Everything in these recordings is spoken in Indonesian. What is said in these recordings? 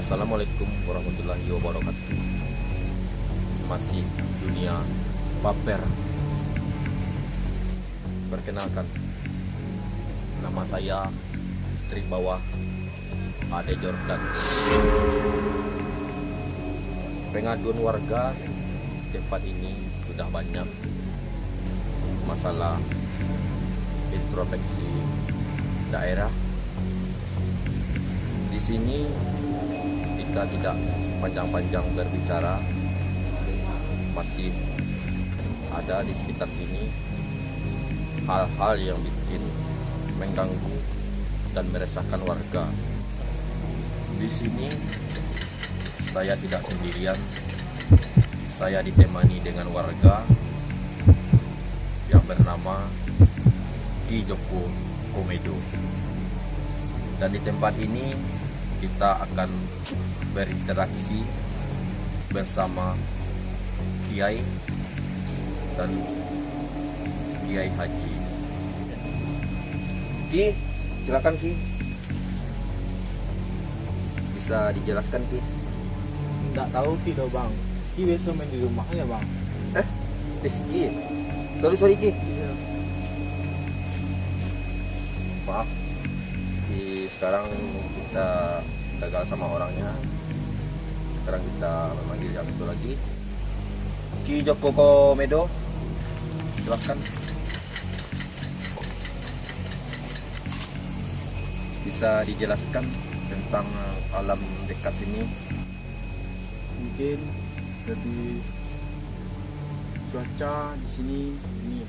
Assalamualaikum warahmatullahi wabarakatuh. Masih dunia paper. Perkenalkan, nama saya Istri Bawah Ade Jordan. Pengaduan warga tempat ini sudah banyak masalah introspeksi daerah. Di sini kita tidak panjang-panjang berbicara, masih ada di sekitar sini hal-hal yang bikin mengganggu dan meresahkan warga. Di sini saya tidak sendirian, saya ditemani dengan warga yang bernama Ki Joko Komedo. Dan di tempat ini kita akan berinteraksi bersama Kiai dan Kiai Haji. Ki, silakan Ki. Bisa dijelaskan Ki? Nggak tahu Ki do bang. Ki biasa main di rumahnya bang. Ki. Sorry Ki. Maaf. Sekarang kita gagal sama orangnya. Sekarang kita memanggil yang itu lagi. Ki Joko Komedo, silakan. Bisa dijelaskan tentang alam dekat sini? Mungkin jadi cuaca di sini ini.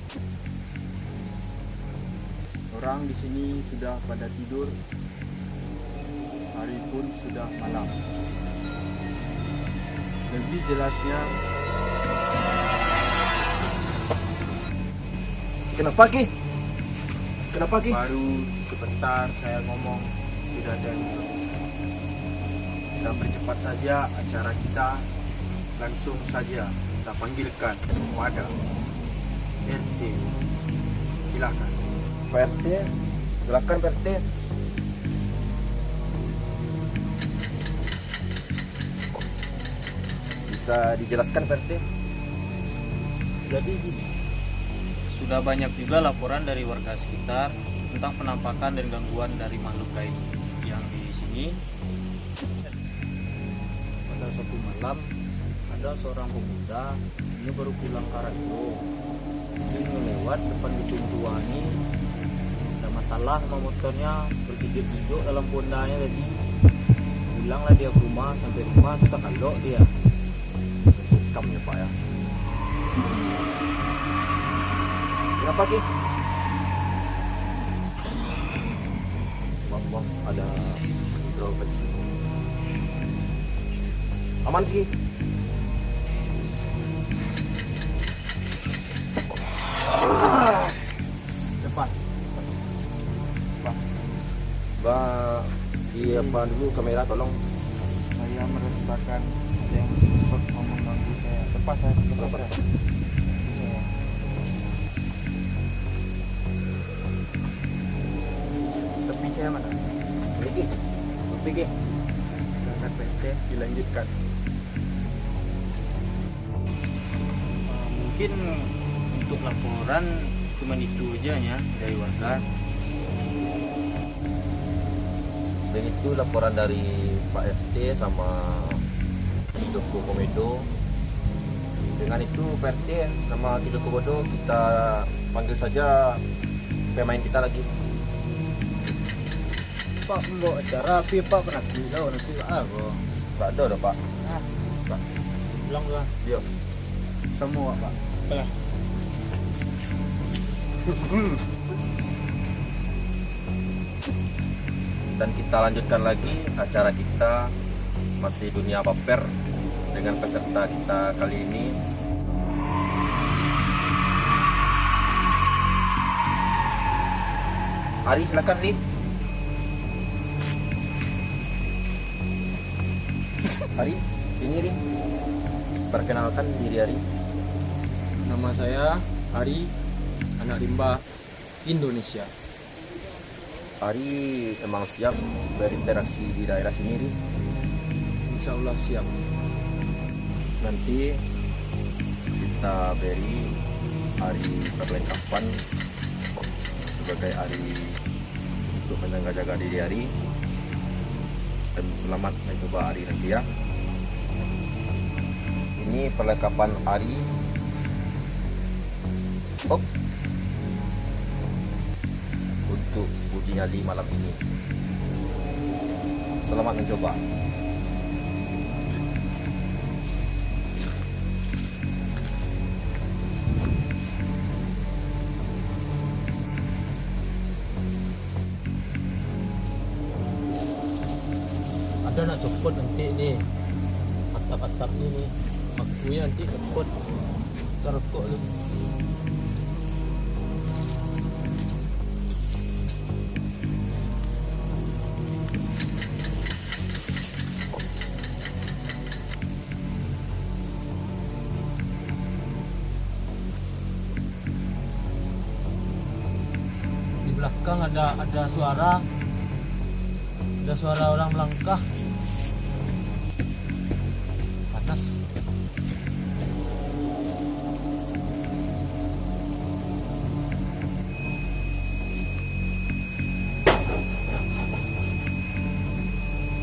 Orang di sini sudah pada tidur. Hari pun sudah malam. Lebih jelasnya, Kenapa Ki? Kenapa Ki? baru sebentar saya ngomong sudah ada yang berbicara. Kita percepat saja acara kita. Langsung saja kita panggilkan kepada RT. Silakan. PRT, silakan PRT. Bisa dijelaskan PRT? Jadi gini, Sudah banyak juga laporan dari warga sekitar tentang penampakan dan gangguan dari makhluk gaib yang di sini. pada suatu malam ada seorang pemuda, ini baru pulang Karajo. Dia lewat depan gedung tua ini, ada masalah sama motornya, bergigit-gigit dalam pondanya tadi. Pulanglah dia ke rumah, sampai rumah kita kandok dia. Cekam ya Pak ya. Kenapa Ki? Bang, ada introspeksi. Aman Ki? Lepas. Mbak, di apa dulu kamera tolong. Saya merasakan ada yang sosok mau mengganggu saya. Lepas saya. Tapi saya mana? Ki, Ki. Dengan PT dilanjutkan. Mungkin untuk laporan cuma itu aja ya dari warga. Dan itu laporan dari Pak RT sama Ki Joko Komedo. Dengan itu Pak RT sama Ki Joko Komedo kita panggil saja pemain kita lagi. Pak membawa acara, tapi Pak pernah bilang nanti aku. Pak ada Pak. Pak, bilang lah. Yuk. Semua Pak. Lah. Dan kita lanjutkan lagi acara kita masih dunia paper dengan peserta kita kali ini. Ari, silakan Ri. Ari, sini Ri. Perkenalkan diri Ari. Nama saya Ari, anak rimba Indonesia. Ari emang siap berinteraksi di daerah sini Ri. Insya Allah siap. Nanti kita beri hari perlengkapan sebagai hari untuk menjaga diri hari, dan selamat mencoba hari nanti ya. Ini perlengkapan hari untuk uji nyali malam ini. Selamat mencoba. Ada nak copot nanti nih atap-atap ini pakunya nanti copot terkok tu. Di belakang ada suara orang melangkah. Panas.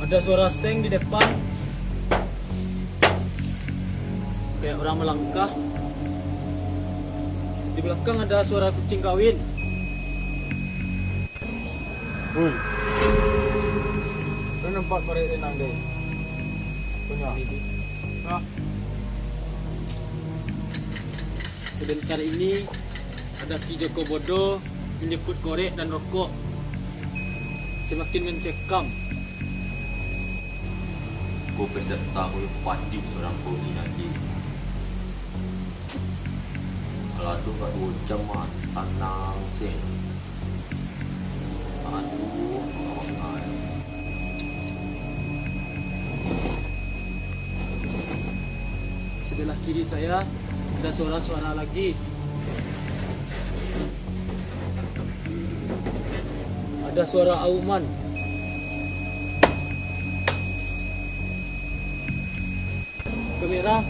Ada suara seng di depan. Kayak orang melangkah. Di belakang ada suara kucing kawin. Woi. Lu nampak korek renang deh. Punya. Hah? Sebentar ini ada Ki Joko Bodo menyebut korek dan rokok semakin mencekam. Kau peserta oleh pati seorang uji nanti. Kalau tu kat 2 jam mah tenang sih. Aduh, makan. Sebelah kiri saya ada suara-suara lagi. Ada suara auman. Kamera.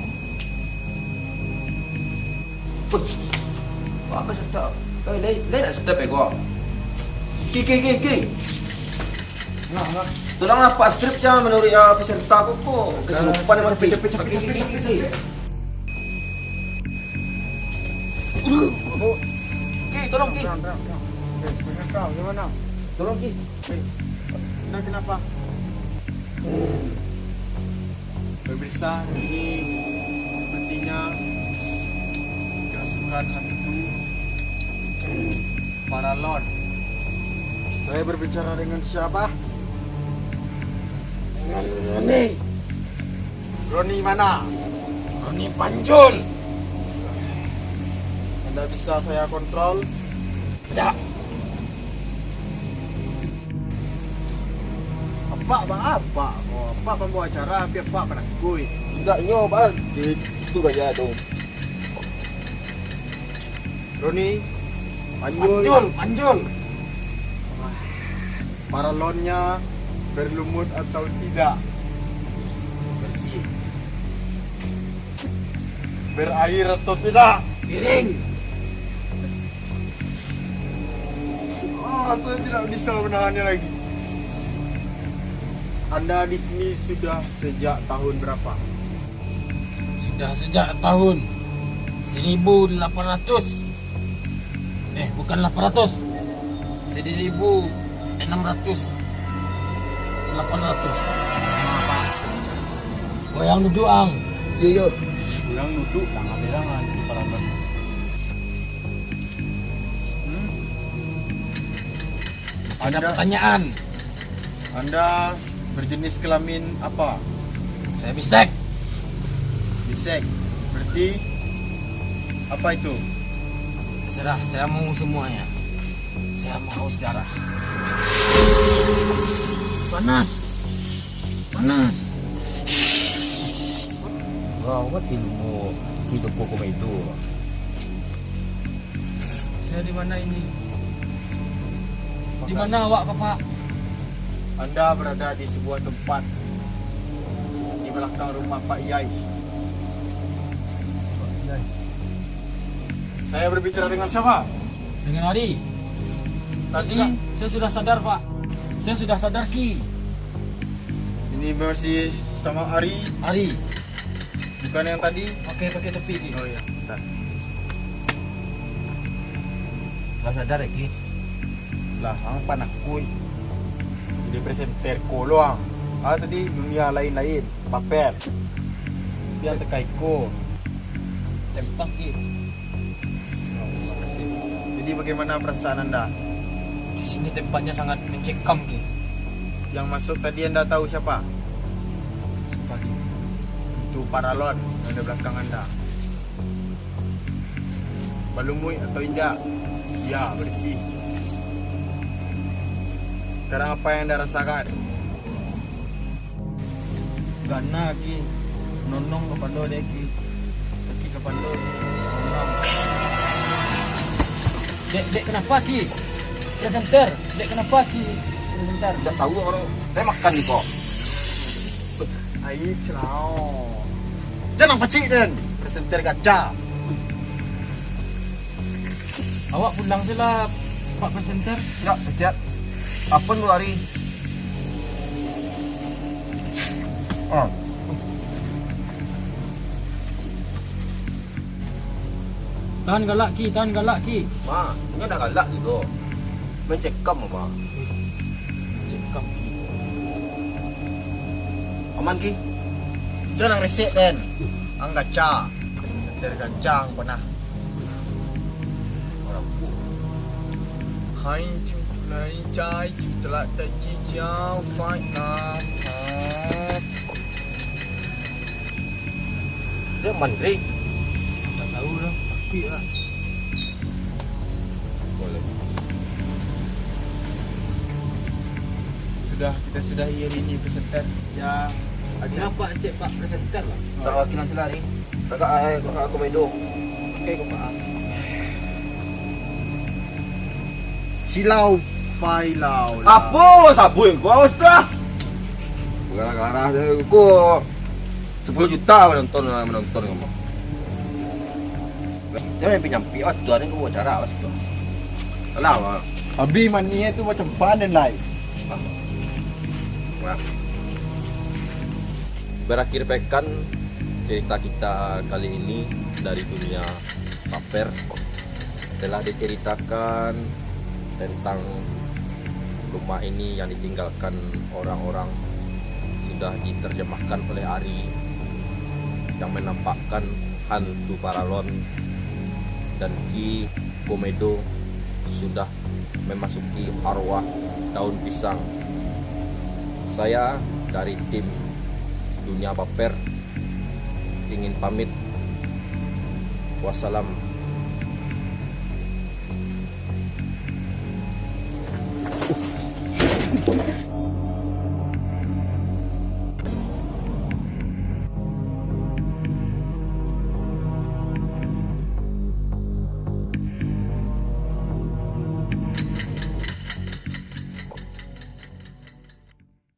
Apa stop? Lain nak stop kau. Ki. Nah. Tolong nampak strip jangan menurut peserta aku kok. Kesurupan memang Ki. Tolong Ki. Gimana? Tolong Ki. Nah, kenapa? Pemirsa, ini artinya kerasukan hantu paralon. Saya berbicara dengan siapa? Roni. Roni mana? Roni Panjul. Anda bisa saya kontrol? Tidak. Apa? Oh, Pak pembawa acara, biar Pak penakui. Tidak nyoba. Itu gaya dong. Roni Panjul. Paralonnya berlumut atau tidak? Bersih. Berair atau tidak? Piring. Saya tidak bisa menahannya lagi. Anda di sini sudah sejak tahun berapa? Sudah sejak tahun 1800. Bukan 800. 1600. 800. Goyang duduk ang. Iya. Kurang duduk tangan di paralon. Ada pertanyaan. Anda berjenis kelamin apa? Saya bisek. Bisek. Berarti apa itu? Terserah, saya mau semuanya. Saya mau haus darah. Panas. Wow, what ilmu hidup hukum itu? Saya di mana ini? Di mana awak, Bapak? Anda berada di sebuah tempat di belakang rumah Pak Yai. Saya berbicara dengan siapa? Dengan Ari. Tadi Saya sudah sadar, Pak. Saya sudah sadar, Ki. ini masih sama Ari, Ari. bukan yang tadi. Oke, pakai tepi, Ki. Oh iya, bentar. Lah sadar ya Ki. Lah, ang panakui. Jadi presenter ko loang. Tadi dunia lain-lain, paper. Dia tekai ko. Tembak, Ki. Oh, terima kasih. Jadi bagaimana perasaan Anda? Di sini tempatnya sangat mencekam, Ki. Yang masuk tadi Anda tahu siapa? Sumpah, Ki. Itu paralon yang ada belakang Anda. Balumui atau tidak? Ya, bersih. Sekarang apa yang Anda rasakan? Gana, Ki. Nonong ke pando deh, Ki. Kaki ke pando. Nonong. Dek, kenapa, Ki? Presenter. Dek, kenapa, Ki? Presenter. Tidak tahu orang. Saya makan nih kok. Aib celau. Jangan pecik dan presenter gacha. Awak pulang sila, Pak Presenter. Enggak, siap. Apa lu lari? Oh, Tahan galak, Ki. Tahan galak, Ki. Ma, ini ada galak gitu. Mencekam, Ma. Cekam. Aman Ki? Jangan resik dan. Ang gacha. Presenter gacha ang pernah. Orang Hai cumplai cai cumtelak tai ciao fight now. dia mandiri. Tak tahu dah. Tapi lah. Boleh. Kita sudah hari ini presenter. Ya, ada Kenapa cek Pak Presenter lah? Tak wakil nanti lari. Kakak komedo. Okey, kau Pak. silau failau. Apa? Sabu yang kau awas dah. Gara-gara aku 10 juta menonton kamu. Jangan nyampi awas tuan ni kau cara awas tu. Alah, Ma. Abi mania tu macam panen lai. Wah. Berakhir pekan cerita kita kali ini dari dunia paper telah diceritakan tentang rumah ini yang ditinggalkan orang-orang sudah diterjemahkan oleh Ari yang menampakkan hantu paralon, dan Ki Komedo sudah memasuki arwah daun pisang. Saya dari tim Dunia Paper ingin pamit. Wassalam.